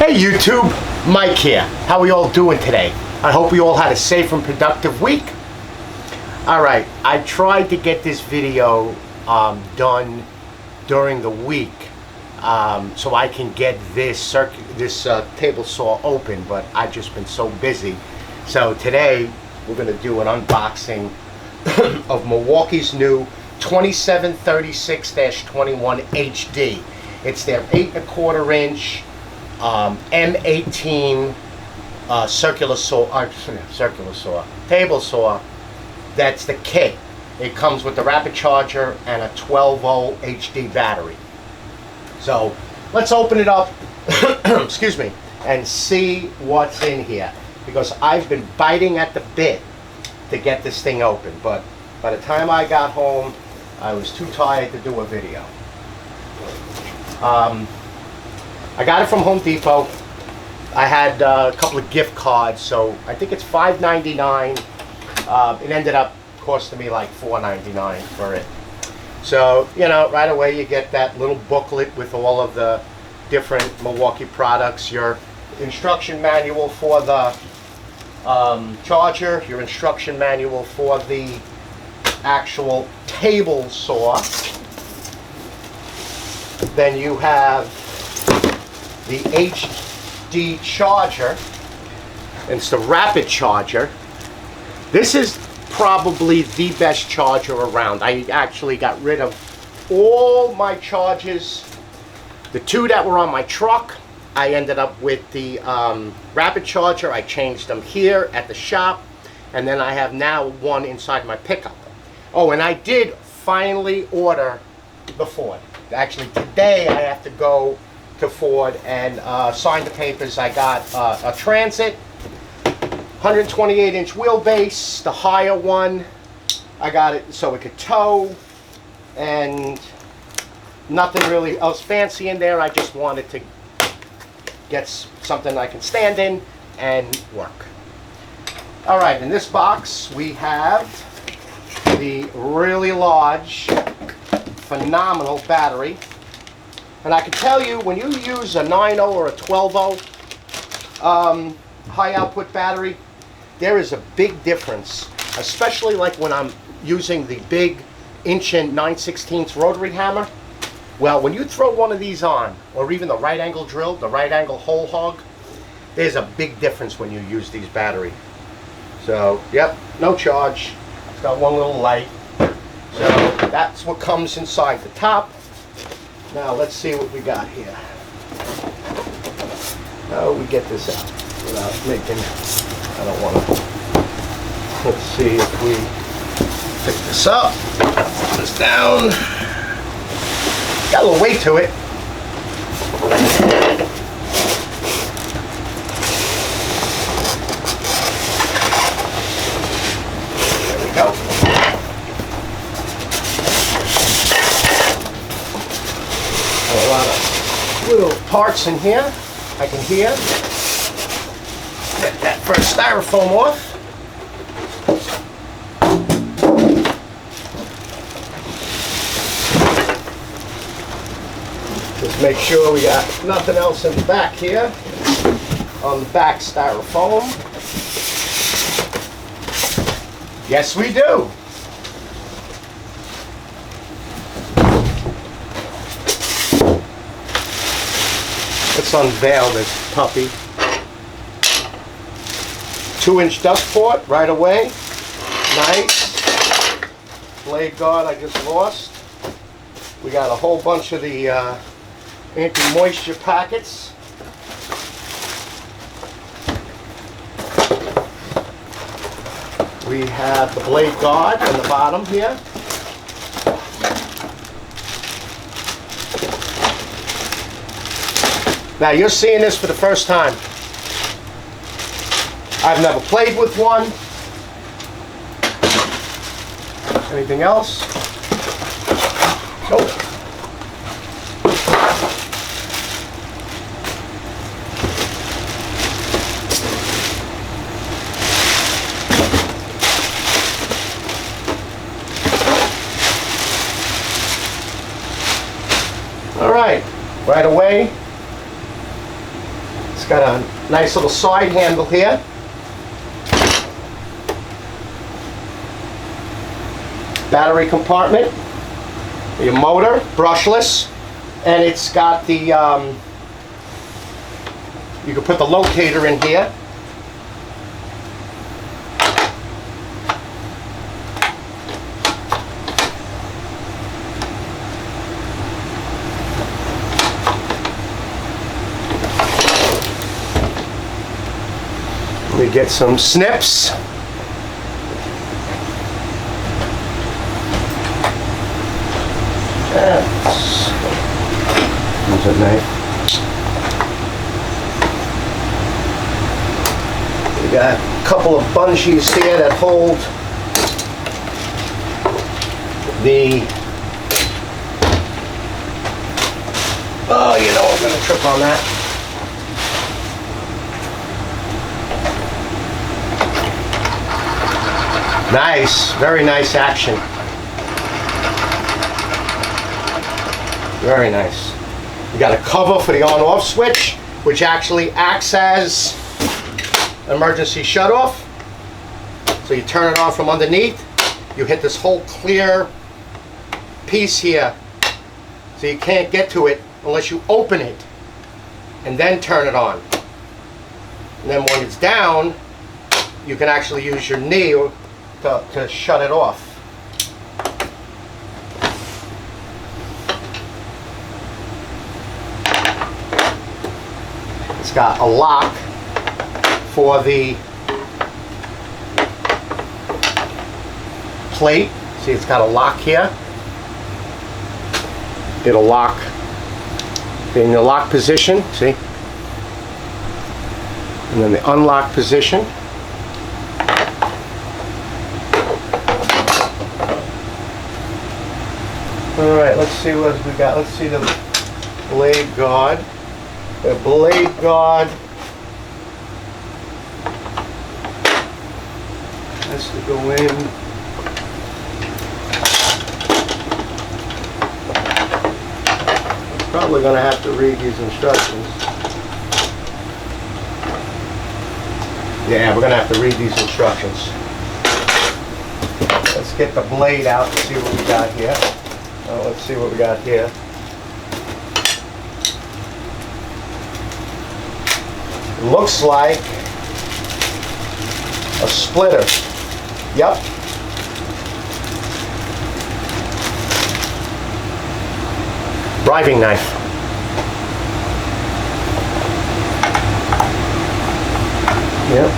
Hey YouTube, Mike here. How are we all doing today? I hope we all had a safe and productive week. Alright, I tried to get this video done during the week so I can get this table saw open, but I've just been so busy. So today we're going to do an unboxing of Milwaukee's new 2736-21 HD. It's their 8¼ inch M18 table saw. That's the kit. It comes with the rapid charger and a 12-volt HD battery. So let's open it up excuse me, and see what's in here, because I've been biting at the bit to get this thing open, but by the time I got home I was too tired to do a video. I got it from Home Depot. I had a couple of gift cards, so I think it's $5.99. It ended up costing me like $4.99 for it. So, you know, right away you get that little booklet with all of the different Milwaukee products, your instruction manual for the charger, your instruction manual for the actual table saw. Then you have the HD charger. It's the rapid charger. This is probably the best charger around. I actually got rid of all my chargers. The two that were on my truck, I ended up with the rapid charger. I changed them here at the shop, and then I have now one inside my pickup. Oh, and I did finally order the Ford. Actually, today I have to go to Ford and sign the papers. I got a Transit, 128-inch wheelbase, the higher one. I got it so it could tow, and nothing really else fancy in there. I just wanted to get something I can stand in and work. All right, in this box we have the really large, phenomenal battery. And I can tell you, when you use a 9.0 or a 12.0 high output battery, there is a big difference, especially like when I'm using the big 1 9/16 rotary hammer. Well, when you throw one of these on, or even the right angle drill, the right angle hole hog, there's a big difference when you use these batteries. So, yep, no charge. It's got one little light. So that's what comes inside the top. Now let's see what we got here. How do we get this out without making, I don't want to, let's see if we pick this up, put this down. Got a little weight to it. There we go. A lot of little parts in here. I can hear. Get that first styrofoam off. Just make sure we got nothing else in the back here. On the back styrofoam. Yes, we do. Let's unveil this puppy. 2-inch dust port right away. Nice. Blade guard I just lost. We got a whole bunch of the anti-moisture packets. We have the blade guard on the bottom here. Now you're seeing this for the first time. I've never played with one. Anything else? Nope. All right, right away, It's got a nice little side handle here. Battery compartment, your motor, brushless, and it's got the, you can put the locator in here. We get some snips. Use a knife. We got a couple of bungees here that hold the, oh, you know I'm gonna trip on that. Nice, very nice action. Very nice. You got a cover for the on-off switch, which actually acts as emergency shut-off. So you turn it on from underneath. You hit this whole clear piece here, so you can't get to it unless you open it and then turn it on. And then when it's down, you can actually use your knee to shut it off. It's got a lock for the plate. See, it's got a lock here. It'll lock in the lock position, see? And then the unlock position. All right, let's see what we got. Let's see the blade guard. The blade guard has to go in. Probably going to have to read these instructions. Yeah, we're going to have to read these instructions. Let's get the blade out and see what we got here. Let's see what we got here. Looks like a splitter. Yep. Riving knife. Yep.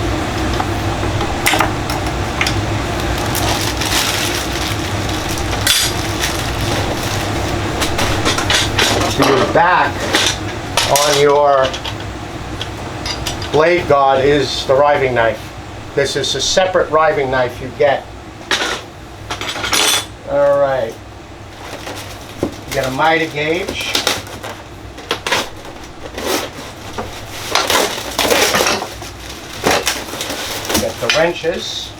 So your back on your blade guard is the riving knife. This is a separate riving knife you get. All right. You get a miter gauge. Get the wrenches.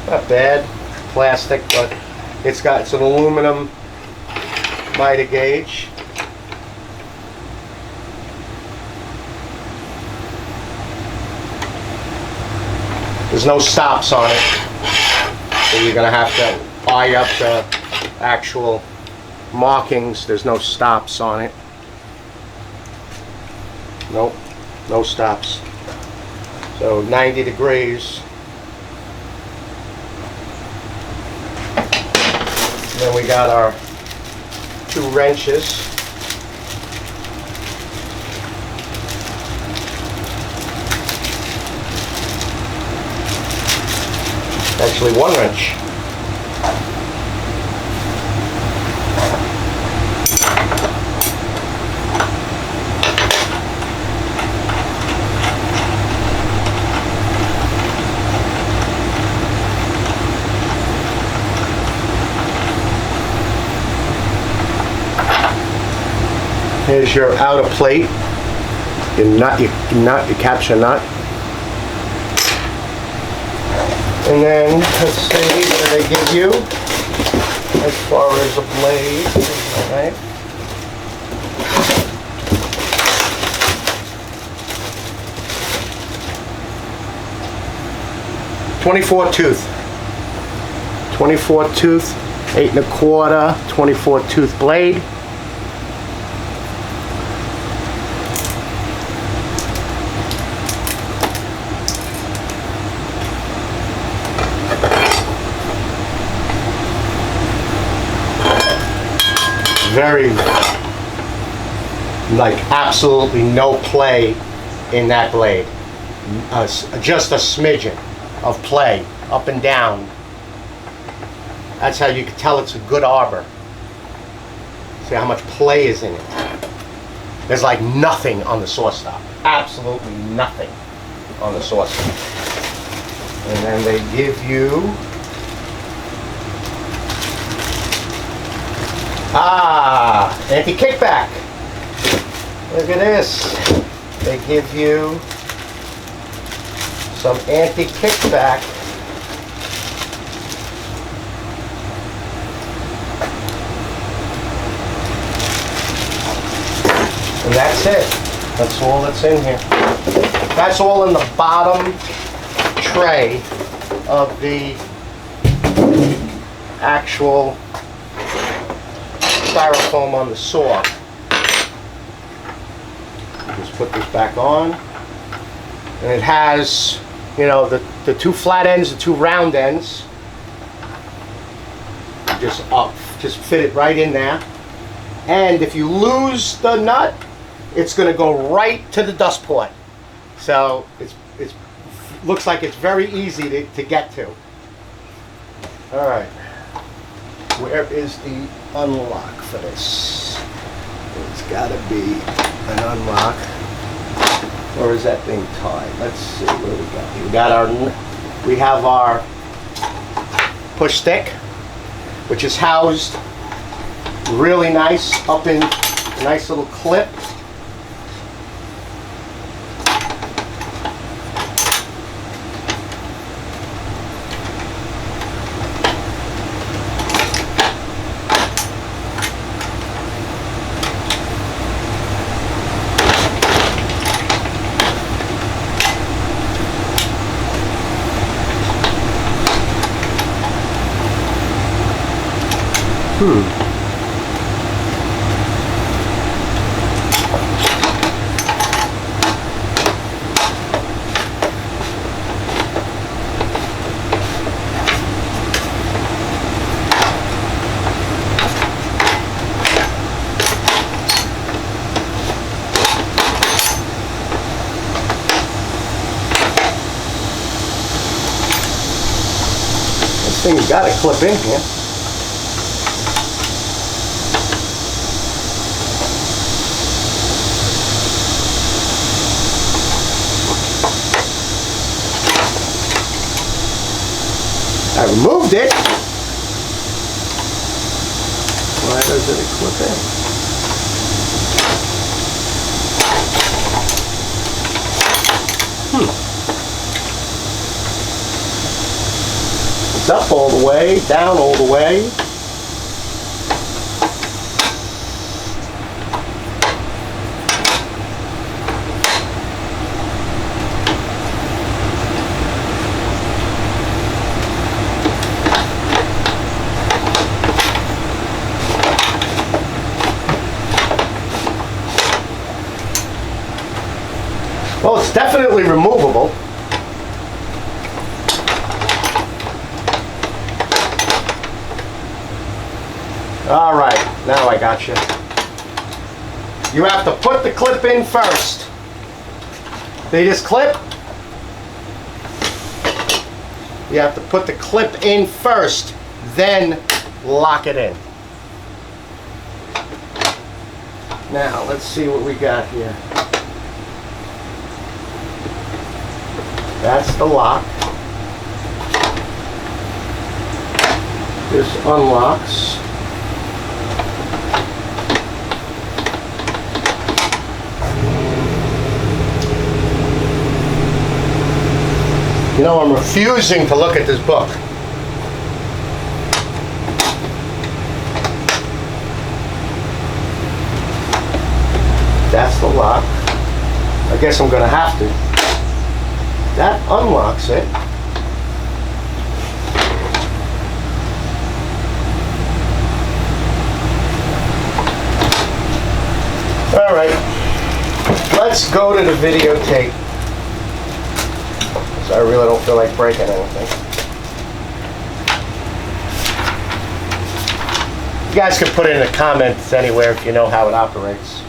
Not bad. Plastic, but it's an aluminum miter gauge. There's no stops on it, so you're going to have to eye up the actual markings. There's no stops on it. Nope, no stops. So 90 degrees. And then we got our two wrenches. Actually, one wrench. Here's your outer plate, your nut, your capture nut. And then, let's see, what do they give you as far as a blade? Here's my knife. 24 tooth. 24 tooth, 8 1/4, 24 tooth blade. Very, like, absolutely no play in that blade. Just a smidgen of play up and down. That's how you can tell it's a good arbor. See how much play is in it. There's like nothing on the saw stop. Absolutely nothing on the saw stop. And then they give you anti-kickback. Look at this. They give you some anti-kickback. And that's it. That's all that's in here. That's all in the bottom tray of the actual styrofoam on the saw. Just put this back on, and it has, you know, the two flat ends, the two round ends. Just fit it right in there. And if you lose the nut, it's going to go right to the dust port. So it looks like it's very easy to get to. All right. Where is the unlock for this? It's got to be an unlock. Or is that thing tied? Let's see what we got. We have our push stick, which is housed really nice up in a nice little clip. This thing's got to clip in here. I removed it. Why doesn't it clip in? It's up all the way, down all the way. Well, it's definitely removable. All right, now I got you. You have to put the clip in first. They just clip. You have to put the clip in first, then lock it in. Now, let's see what we got here. That's the lock. This unlocks. You know, I'm refusing to look at this book. That's the lock. I guess I'm going to have to. That unlocks it. All right, let's go to the videotape. So I really don't feel like breaking anything. You guys can put it in the comments anywhere if you know how it operates.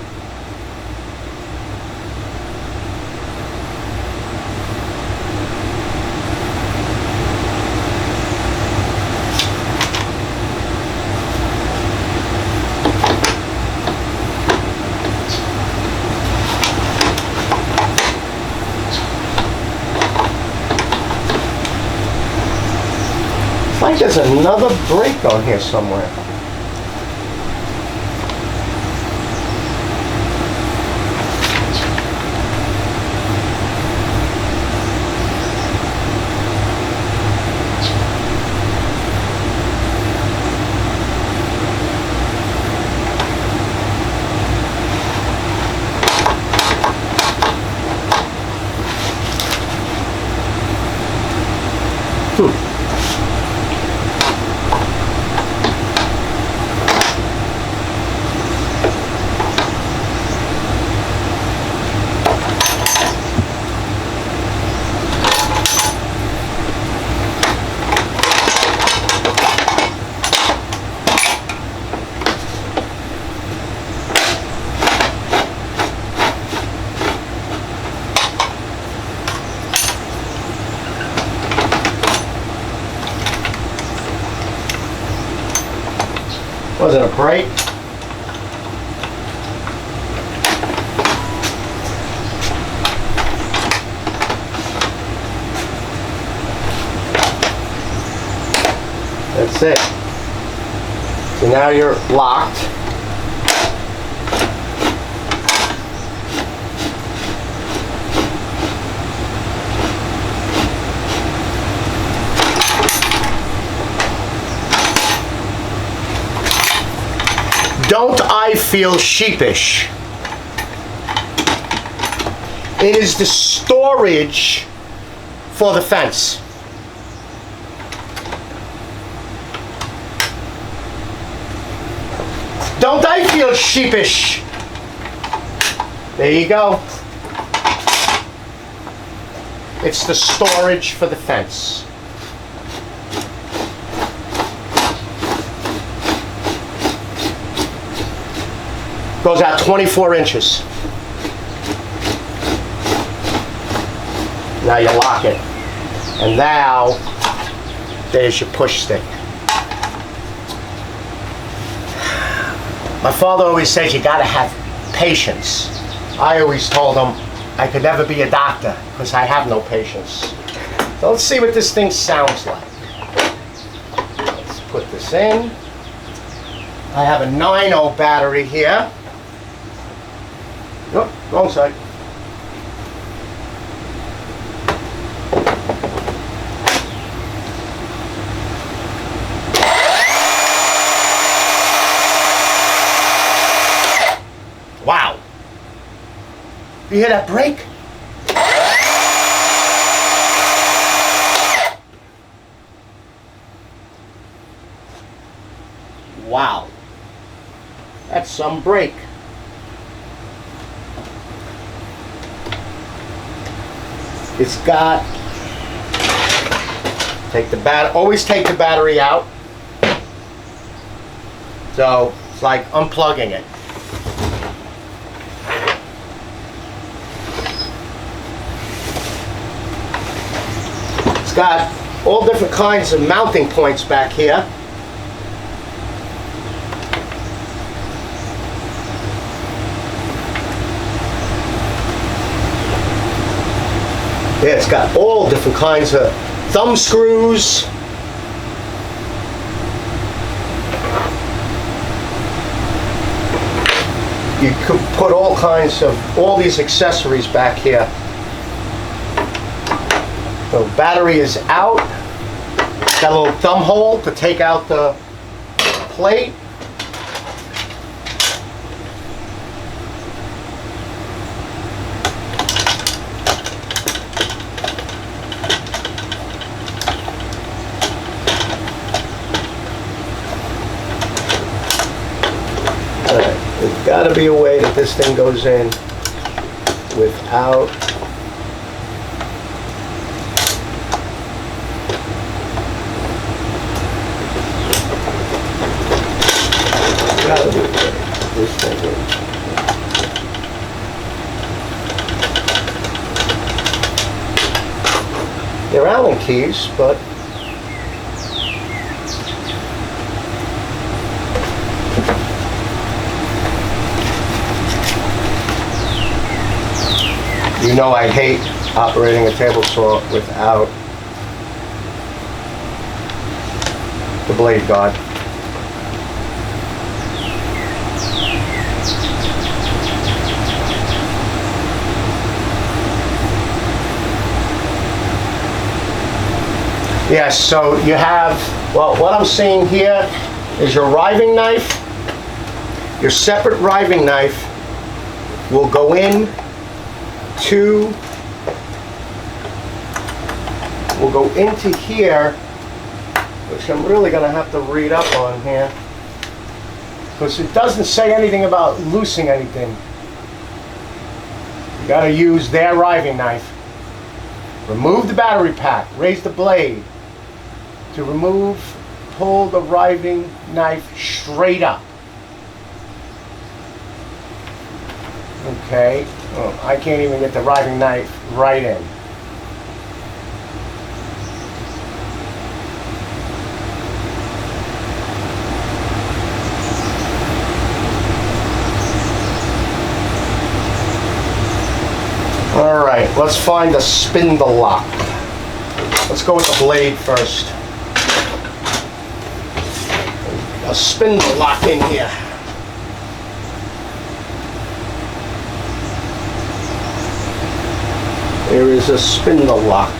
It's like there's another break on here somewhere. Was it a break? That's it. So now you're locked. Don't I feel sheepish? It is the storage for the fence. Don't I feel sheepish? There you go. It's the storage for the fence. Goes out 24 inches. Now you lock it. And now, there's your push stick. My father always says you gotta have patience. I always told him I could never be a doctor because I have no patience. So let's see what this thing sounds like. Let's put this in. I have a 9-0 battery here. Nope, wrong side. Wow. You hear that brake? Wow. That's some brake. It's got, always take the battery out. So it's like unplugging it. It's got all different kinds of mounting points back here. Yeah, it's got all different kinds of thumb screws. You could put all these accessories back here. So battery is out. Got a little thumb hole to take out the plate. There's got to be a way that this thing goes in without gotta be a way this thing in. They're Allen keys, but you know I hate operating a table saw without the blade guard. Yes, so you have, well, what I'm seeing here is your riving knife. Your separate riving knife will go in to, will go into here, which I'm really going to have to read up on here, because it doesn't say anything about loosening anything. You got to use their riving knife. Remove the battery pack, raise the blade. To remove, pull the riving knife straight up. Okay, oh, I can't even get the riving knife right in. All right, let's find the spindle lock. Let's go with the blade first. A spindle lock in here. There is a spindle lock.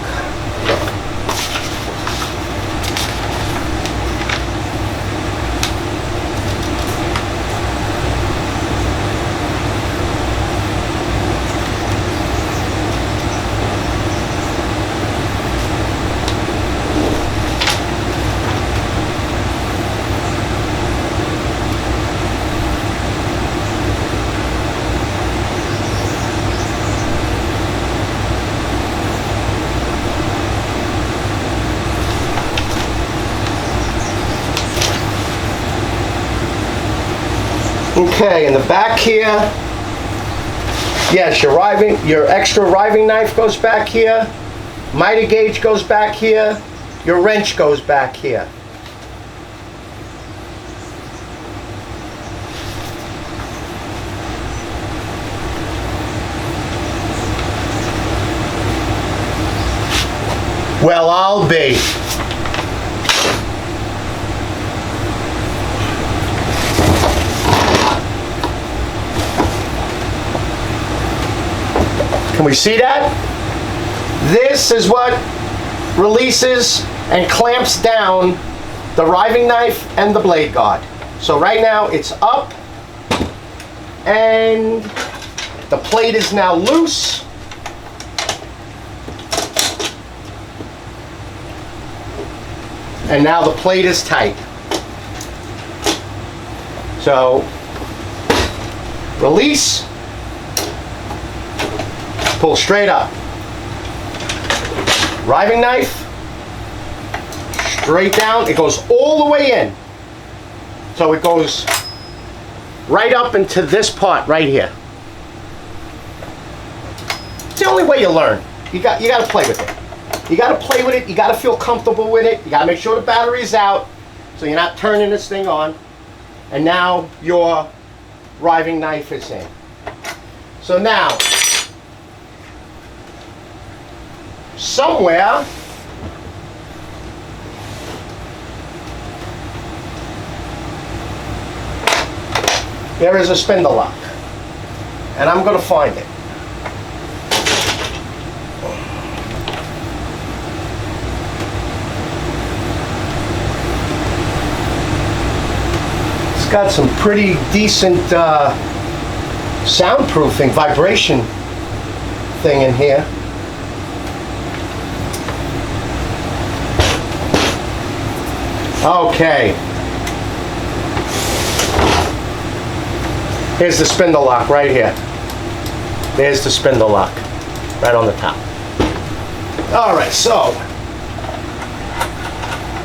Okay, in the back here, yes, your extra riving knife goes back here, miter gauge goes back here, your wrench goes back here. Well, I'll be. Can we see that? This is what releases and clamps down the riving knife and the blade guard. So right now it's up and the plate is now loose. And now the plate is tight. So release. Pull straight up. Riving knife, straight down. It goes all the way in. So it goes right up into this part right here. It's the only way you learn. You got to play with it. You got to play with it. You got to feel comfortable with it. You got to make sure the battery is out, so you're not turning this thing on. And now your riving knife is in. So now, somewhere there is a spindle lock, and I'm going to find it. It's got some pretty decent soundproofing, vibration thing in here. Okay. Here's the spindle lock right here. There's the spindle lock right on the top. All right, so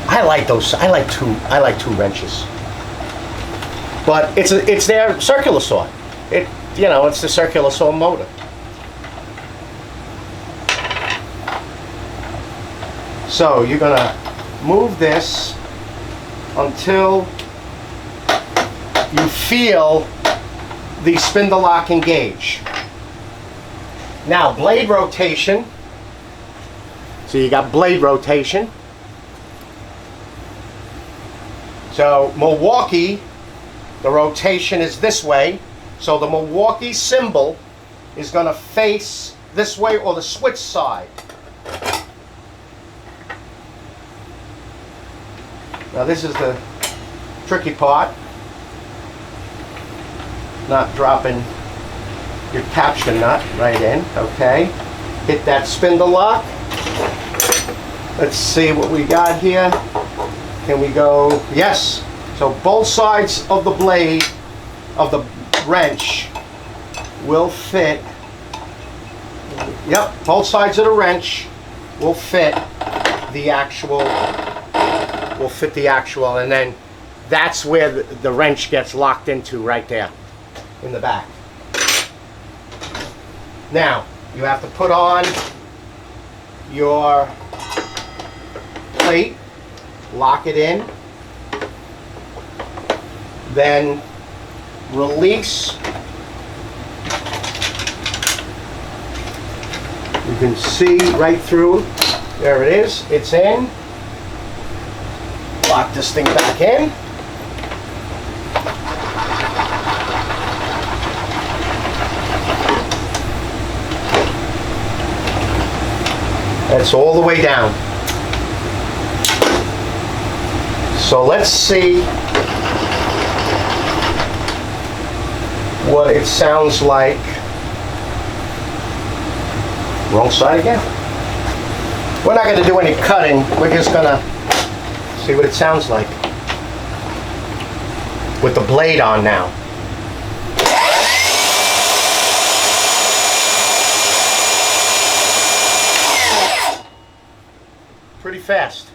I like those. I like two wrenches. But it's their circular saw. It's the circular saw motor. So you're gonna move this until you feel the spindle lock engage. Now, blade rotation. So you got blade rotation. So Milwaukee, the rotation is this way. So the Milwaukee symbol is going to face this way or the switch side. Now this is the tricky part. Not dropping your capture nut right in, okay? Hit that spindle lock. Let's see what we got here. Can we go? Yes. So both sides of the blade of the wrench will fit. Yep, both sides of the wrench will fit the actual, and then that's where the wrench gets locked into right there in the back. Now, you have to put on your plate, lock it in, then release. You can see right through. There it is. It's in. Lock this thing back in. That's all the way down. So let's see what it sounds like. Wrong side again. We're not going to do any cutting. We're just going to see what it sounds like with the blade on now. Pretty fast.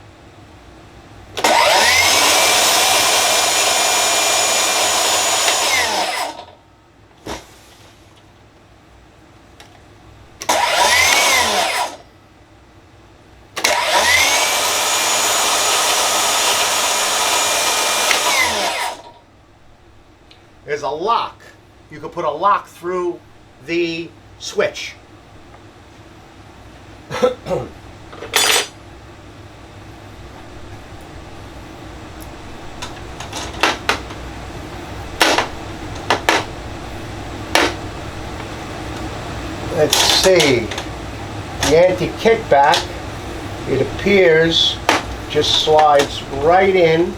There's a lock. You could put a lock through the switch. Let's see, the anti-kickback, it appears, just slides right in.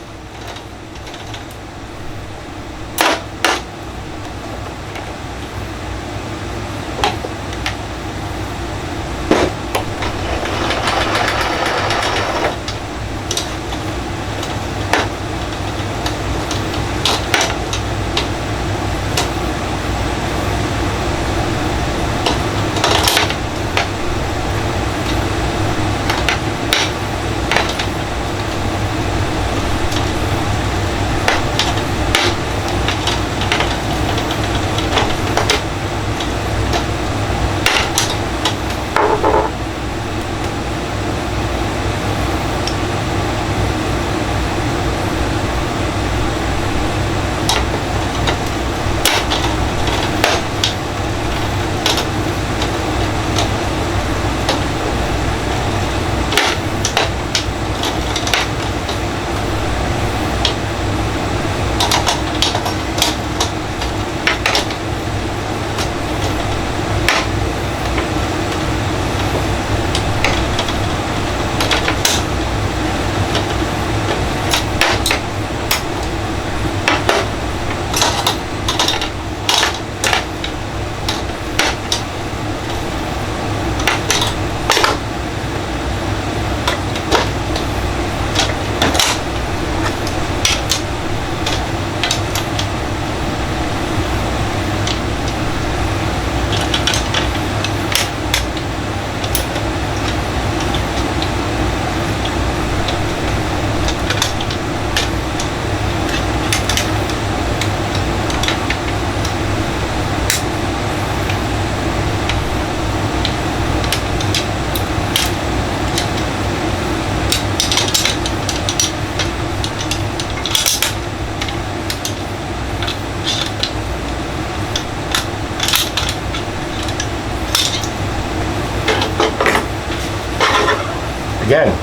Again,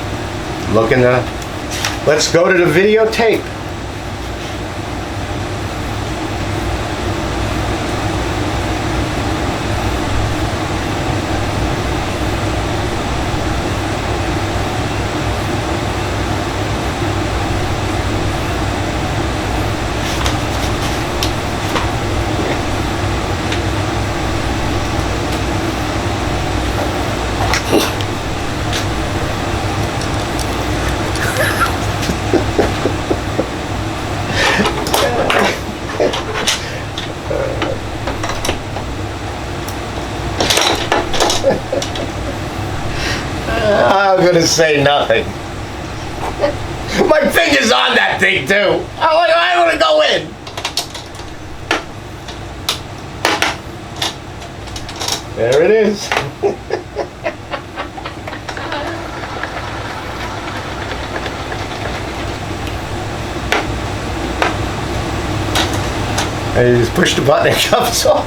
let's go to the videotape. I'm gonna say nothing. My finger's on that thing too. I want to go in. There it is. And you just push the button and it comes off.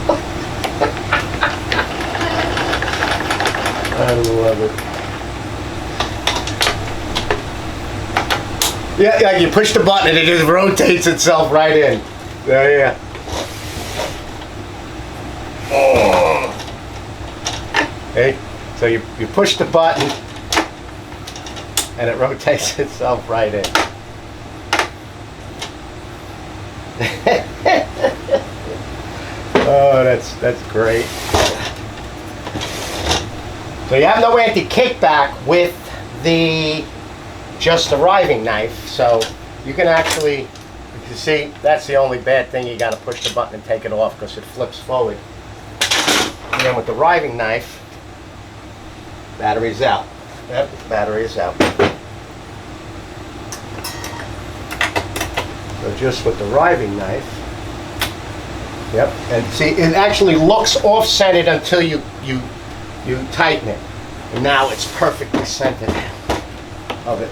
I love it. Yeah, you push the button and it just rotates itself right in. Yeah. Oh. Okay, so you push the button and it rotates itself right in. Oh, that's great. So you have no anti-kickback with just the riving knife, so you can actually, you see, that's the only bad thing. You got to push the button and take it off because it flips forward. And then with the riving knife, battery's out. Yep, battery is out. So just with the riving knife, yep, and see, it actually looks off-centered until you tighten it. And now it's perfectly centered of it.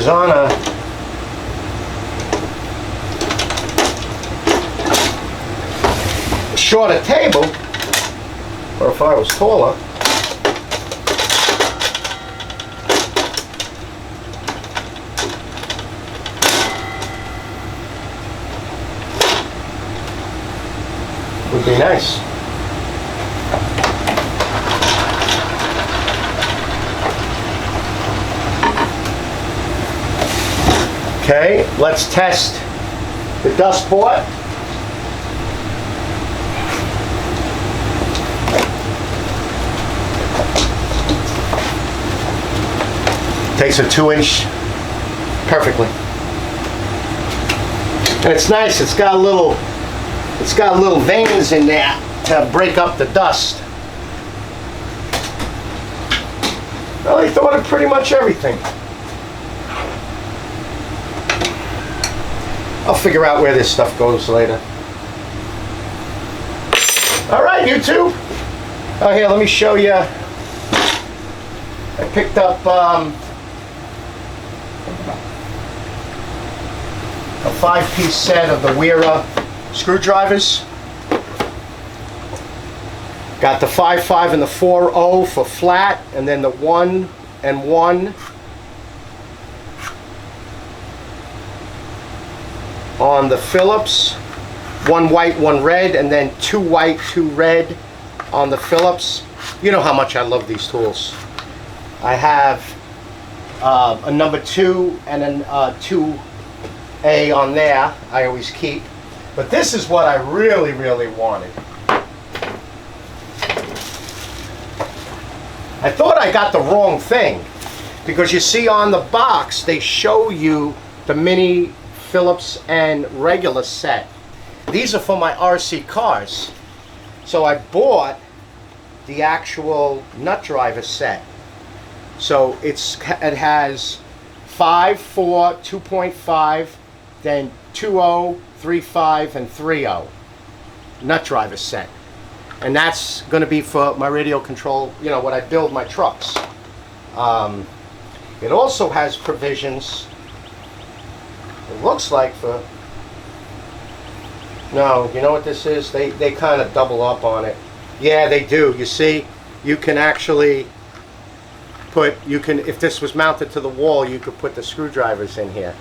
On a shorter table, or if I was taller, would be nice. Okay, let's test the dust port. Takes a 2-inch perfectly. And it's nice, it's got little veins in there to break up the dust. Well, they thought of pretty much everything. I'll figure out where this stuff goes later. All right, YouTube. Oh, here, let me show you. I picked up a 5-piece set of the Wera screwdrivers. Got the 5.5 and the 4.0 for flat, and then the 1 and 1 on the Phillips, 1 white, 1 red, and then 2 white, 2 red on the Phillips. You know how much I love these tools. I have a number 2 and a 2A on there. I always keep. But this is what I really, really wanted. I thought I got the wrong thing, because you see on the box they show you the mini Phillips and regular set. These are for my RC cars. So I bought the actual nut driver set. So it has 5, 4, 2.5, then 2.0, 3.5, and 3.0 nut driver set. And that's going to be for my radio control, you know, when I build my trucks. It also has provisions, it looks like, for, no, you know what this is? They kind of double up on it. Yeah, they do. You see, you can actually put, if this was mounted to the wall, you could put the screwdrivers in here.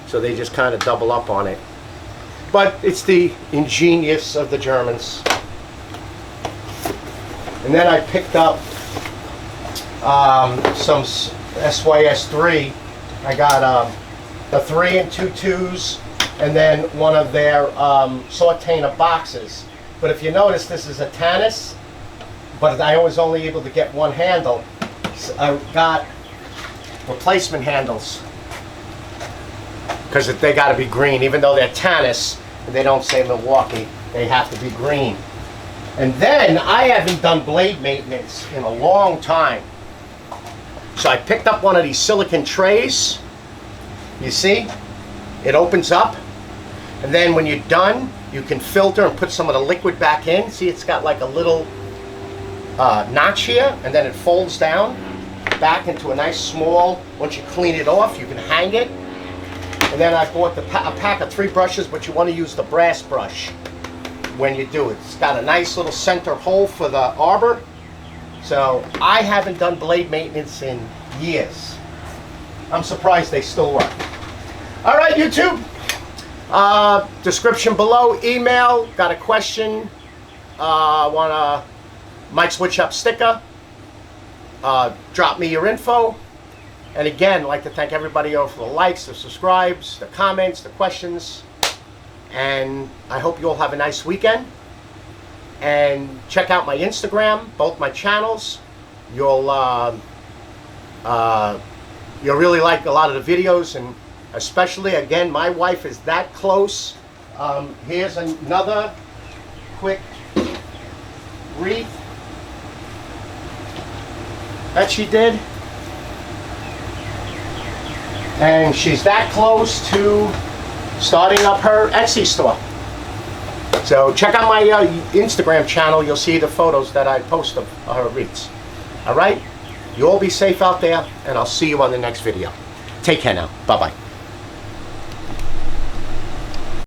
So they just kind of double up on it. But it's the ingenious of the Germans. And then I picked up some SYS3. I got the 3 and 2 2s, and then one of their Sortainer boxes. But if you notice, this is a Tannis, but I was only able to get one handle. So I got replacement handles because they got to be green. Even though they're Tannis, they don't say Milwaukee, they have to be green. And then I haven't done blade maintenance in a long time. So I picked up one of these silicon trays. You see, it opens up, and then when you're done, you can filter and put some of the liquid back in. See, it's got like a little notch here, and then it folds down back into a nice small, once you clean it off, you can hang it. And then I bought a pack of 3 brushes, but you want to use the brass brush when you do it. It's got a nice little center hole for the arbor. So I haven't done blade maintenance in years. I'm surprised they still work. All right, YouTube. Description below, email, got a question, want a mic switch up sticker, drop me your info. And again, I'd like to thank everybody for the likes, the subscribes, the comments, the questions. And I hope you all have a nice weekend. And check out my Instagram, both my channels. You'll really like a lot of the videos, and especially, again, my wife is that close. Here's another quick wreath that she did. And she's that close to starting up her Etsy store. So check out my Instagram channel. You'll see the photos that I post of her wreaths. All right? You all be safe out there, and I'll see you on the next video. Take care now. Bye-bye.